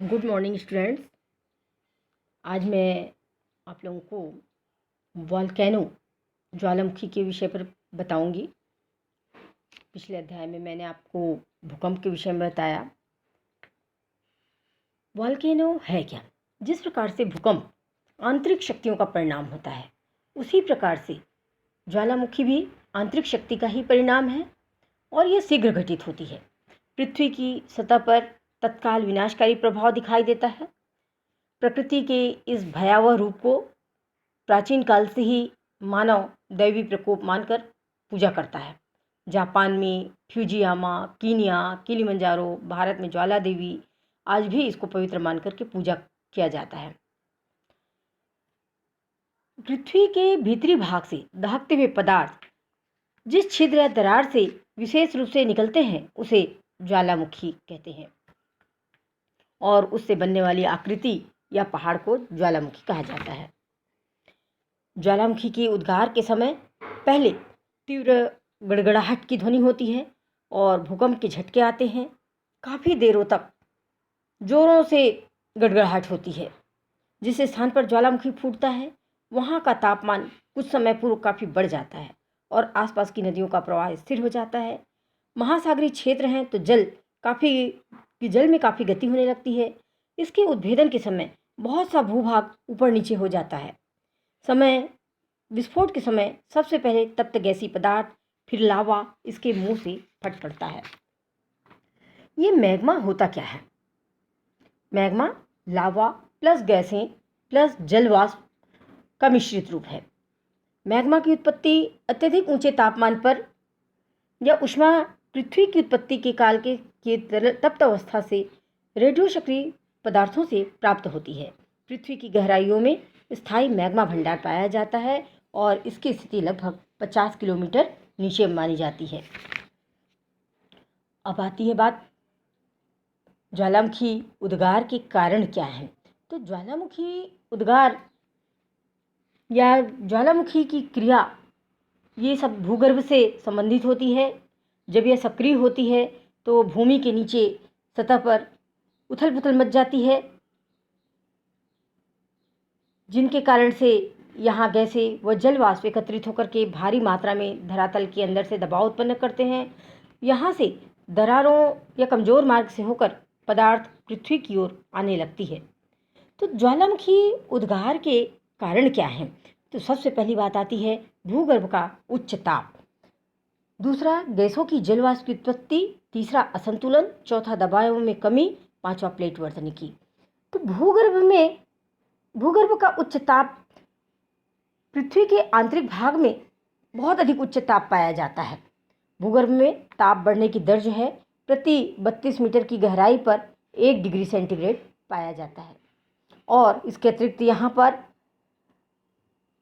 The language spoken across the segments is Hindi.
Good morning students. आज मैं आप लोगों को वॉल्केनो ज्वालामुखी के विषय पर बताऊंगी। पिछले अध्याय में मैंने आपको भूकंप के विषय में बताया। वॉल्केनो है क्या? जिस प्रकार से भूकंप आंतरिक शक्तियों का परिणाम होता है, उसी प्रकार से ज्वालामुखी भी आंतरिक शक्ति का ही परिणाम है और यह शीघ्र घटित होती है। पृथ्वी की सतह पर तत्काल विनाशकारी प्रभाव दिखाई देता है। प्रकृति के इस भयावह रूप को प्राचीन काल से ही मानव दैवी प्रकोप मानकर पूजा करता है। जापान में फ्यूजियामा, कीनिया, किलिमंजारो, भारत में ज्वाला देवी, आज भी इसको पवित्र मानकर के पूजा किया जाता है। पृथ्वी के भीतरी भाग से दहकते हुए पदार्थ जिस छिद्र या दरार से विशेष रूप से निकलते हैं, उसे ज्वालामुखी कहते हैं और उससे बनने वाली आकृति या पहाड़ को ज्वालामुखी कहा जाता है। ज्वालामुखी के उद्गार के समय पहले तीव्र गड़गड़ाहट की ध्वनि होती है और भूकंप के झटके आते हैं। काफ़ी देरों तक जोरों से गड़गड़ाहट होती है। जिस स्थान पर ज्वालामुखी फूटता है, वहाँ का तापमान कुछ समय पूर्व काफ़ी बढ़ जाता है और आसपास की नदियों का प्रवाह स्थिर हो जाता है। महासागरीय क्षेत्र हैं तो जल में काफ़ी गति होने लगती है। इसके उद्भेदन के समय बहुत सा भूभाग ऊपर नीचे हो जाता है। विस्फोट के समय सबसे पहले तप्त गैसीय पदार्थ, फिर लावा इसके मुंह से फट पड़ता है। ये मैग्मा होता क्या है? मैग्मा लावा प्लस गैसें प्लस जलवाष्प का मिश्रित रूप है। मैग्मा की उत्पत्ति अत्यधिक ऊंचे तापमान पर या ऊष्मा पृथ्वी की उत्पत्ति के काल के तप्त अवस्था से रेडियो सक्रिय पदार्थों से प्राप्त होती है। पृथ्वी की गहराइयों में स्थायी मैग्मा भंडार पाया जाता है और इसकी स्थिति लगभग 50 किलोमीटर नीचे मानी जाती है। अब आती है बात ज्वालामुखी उद्गार के कारण क्या है। तो ज्वालामुखी उद्गार या ज्वालामुखी की क्रिया ये सब भूगर्भ से संबंधित होती है। जब यह सक्रिय होती है तो भूमि के नीचे सतह पर उथल पुथल मच जाती है, जिनके कारण से यहाँ गैसें व जल वाष्प एकत्रित होकर के भारी मात्रा में धरातल के अंदर से दबाव उत्पन्न करते हैं। यहाँ से दरारों या कमजोर मार्ग से होकर पदार्थ पृथ्वी की ओर आने लगती है। तो ज्वालामुखी उद्गार के कारण क्या है? तो सबसे पहली बात आती है भूगर्भ का उच्च ताप, दूसरा गैसों की जल वाष्प की उत्पत्ति, तीसरा असंतुलन, चौथा दबाव में कमी, पांचवा प्लेट वर्तनिकी। तो भूगर्भ का उच्च ताप, पृथ्वी के आंतरिक भाग में बहुत अधिक उच्च ताप पाया जाता है। भूगर्भ में ताप बढ़ने की दर जो है प्रति 32 मीटर की गहराई पर 1 डिग्री सेंटीग्रेड पाया जाता है। और इसके अतिरिक्त यहाँ पर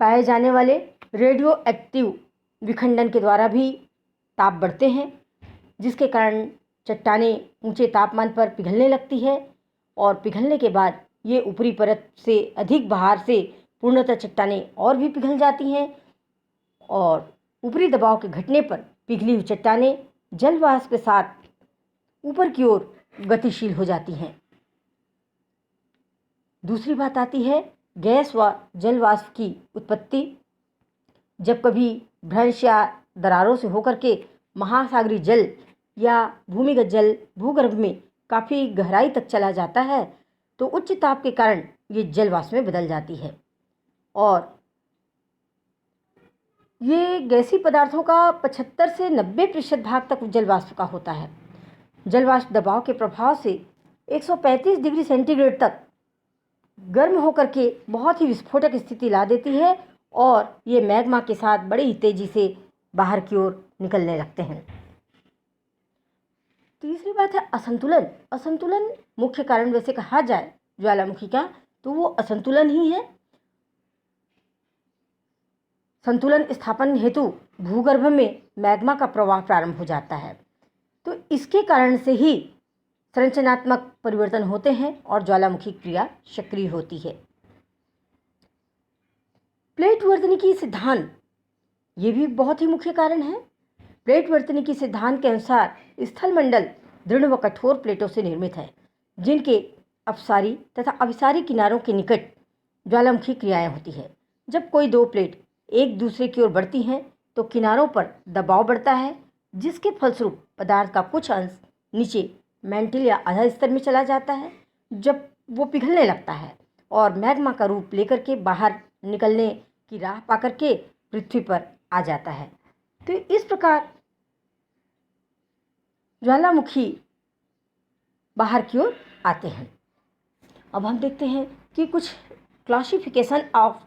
पाए जाने वाले रेडियो एक्टिव विखंडन के द्वारा भी ताप बढ़ते हैं, जिसके कारण चट्टानें ऊंचे तापमान पर पिघलने लगती है और पिघलने के बाद ये ऊपरी परत से अधिक बाहर से पूर्णतः चट्टानें और भी पिघल जाती हैं और ऊपरी दबाव के घटने पर पिघली हुई चट्टानें जल वाष्प के साथ ऊपर की ओर गतिशील हो जाती हैं। दूसरी बात आती है गैस व जल वाष्प की उत्पत्ति। जब कभी भ्रंश या दरारों से होकर के महासागरीय जल या भूमिगत जल भूगर्भ में काफ़ी गहराई तक चला जाता है तो उच्च ताप के कारण ये जल वाष्प में बदल जाती है और ये गैसीय पदार्थों का 75 से 90% भाग तक जल वाष्प का होता है। जल वाष्प दबाव के प्रभाव से 135 डिग्री सेंटीग्रेड तक गर्म होकर के बहुत ही विस्फोटक स्थिति ला देती है और ये मैग्मा के साथ बड़ी ही तेजी से बाहर की ओर निकलने लगते हैं। तीसरी बात है असंतुलन। असंतुलन मुख्य कारण वैसे कहा जाए ज्वालामुखी का तो वो असंतुलन ही है। संतुलन स्थापन हेतु भूगर्भ में मैग्मा का प्रवाह प्रारंभ हो जाता है, तो इसके कारण से ही संरचनात्मक परिवर्तन होते हैं और ज्वालामुखी क्रिया सक्रिय होती है। प्लेट वर्तनिकी सिद्धांत ये भी बहुत ही मुख्य कारण है। प्लेट वर्तनिकी सिद्धांत के अनुसार स्थल मंडल दृढ़ व कठोर प्लेटों से निर्मित है, जिनके अपसारी तथा अभिसारी किनारों के निकट ज्वालामुखी क्रियाएं होती है। जब कोई दो प्लेट एक दूसरे की ओर बढ़ती हैं तो किनारों पर दबाव बढ़ता है, जिसके फलस्वरूप पदार्थ का कुछ अंश नीचे मैंटल या आधा स्तर में चला जाता है। जब वो पिघलने लगता है और मैग्मा का रूप लेकर के बाहर निकलने की राह पाकर के पृथ्वी पर आ जाता है। तो इस प्रकार ज्वालामुखी बाहर की ओर आते हैं। अब हम देखते हैं कि कुछ क्लासिफिकेशन ऑफ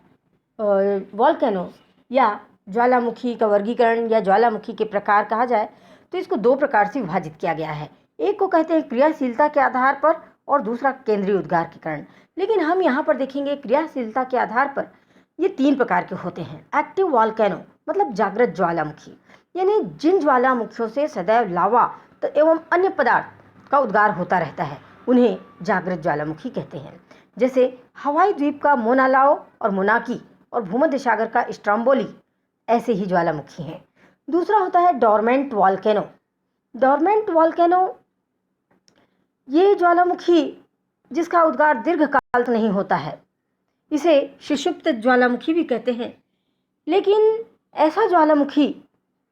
वॉल्केनोस या ज्वालामुखी का वर्गीकरण या ज्वालामुखी के प्रकार कहा जाए तो इसको दो प्रकार से विभाजित किया गया है। एक को कहते हैं क्रियाशीलता के आधार पर और दूसरा केंद्रीय उद्गार के कारण। लेकिन हम यहाँ पर देखेंगे क्रियाशीलता के आधार पर ये तीन प्रकार के होते हैं। एक्टिव वॉल्केनो मतलब जागृत ज्वालामुखी, यानी जिन ज्वालामुखियों से सदैव लावा एवं अन्य पदार्थ का उद्गार होता रहता है उन्हें जागृत ज्वालामुखी कहते हैं। जैसे हवाई द्वीप का मोना लाओ और मोनाकी और भूमध्य सागर का स्ट्रोम्बोली ऐसे ही ज्वालामुखी हैं। दूसरा होता है डोरमेंट वॉल्केनो। डोरमेंट वॉल्केनो ये ज्वालामुखी जिसका उद्गार दीर्घकाल तक नहीं होता है, इसे सुषुप्त ज्वालामुखी भी कहते हैं। लेकिन ऐसा ज्वालामुखी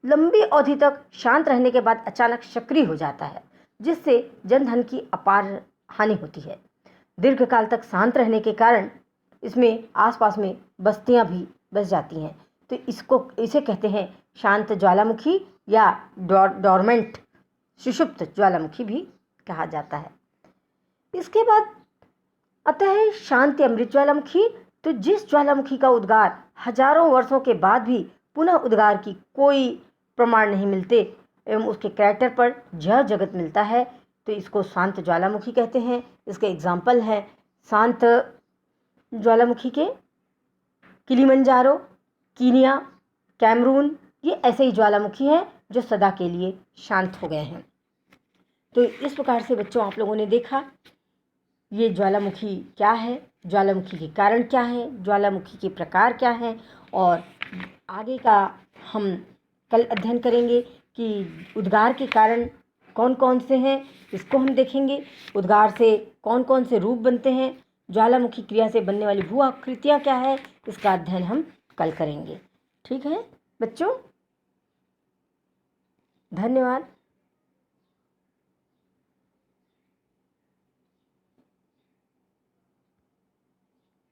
लंबी अवधि तक शांत रहने के बाद अचानक सक्रिय हो जाता है, जिससे जनधन की अपार हानि होती है। दीर्घकाल तक शांत रहने के कारण इसमें आसपास में बस्तियां भी बस जाती हैं, तो इसे कहते हैं शांत ज्वालामुखी या डोरमेंट सुषुप्त ज्वालामुखी भी कहा जाता है। इसके बाद अतः है शांति अमृत ज्वालामुखी। तो जिस ज्वालामुखी का उद्गार हजारों वर्षों के बाद भी पुनः उद्गार की कोई प्रमाण नहीं मिलते एवं उसके क्रैटर पर जड़ जगत मिलता है, तो इसको शांत ज्वालामुखी कहते हैं। इसके एग्जाम्पल हैं शांत ज्वालामुखी के किलिमंजारो, कीनिया, कैमरून, ये ऐसे ही ज्वालामुखी हैं जो सदा के लिए शांत हो गए हैं। तो इस प्रकार से बच्चों आप लोगों ने देखा ये ज्वालामुखी क्या है, ज्वालामुखी के कारण क्या है, ज्वालामुखी के प्रकार क्या हैं, और आगे का हम कल अध्ययन करेंगे कि उद्गार के कारण कौन कौन से हैं, इसको हम देखेंगे। उद्गार से कौन कौन से रूप बनते हैं, ज्वालामुखी क्रिया से बनने वाली भू आकृतियाँ क्या है, इसका अध्ययन हम कल करेंगे। ठीक है बच्चों, धन्यवाद।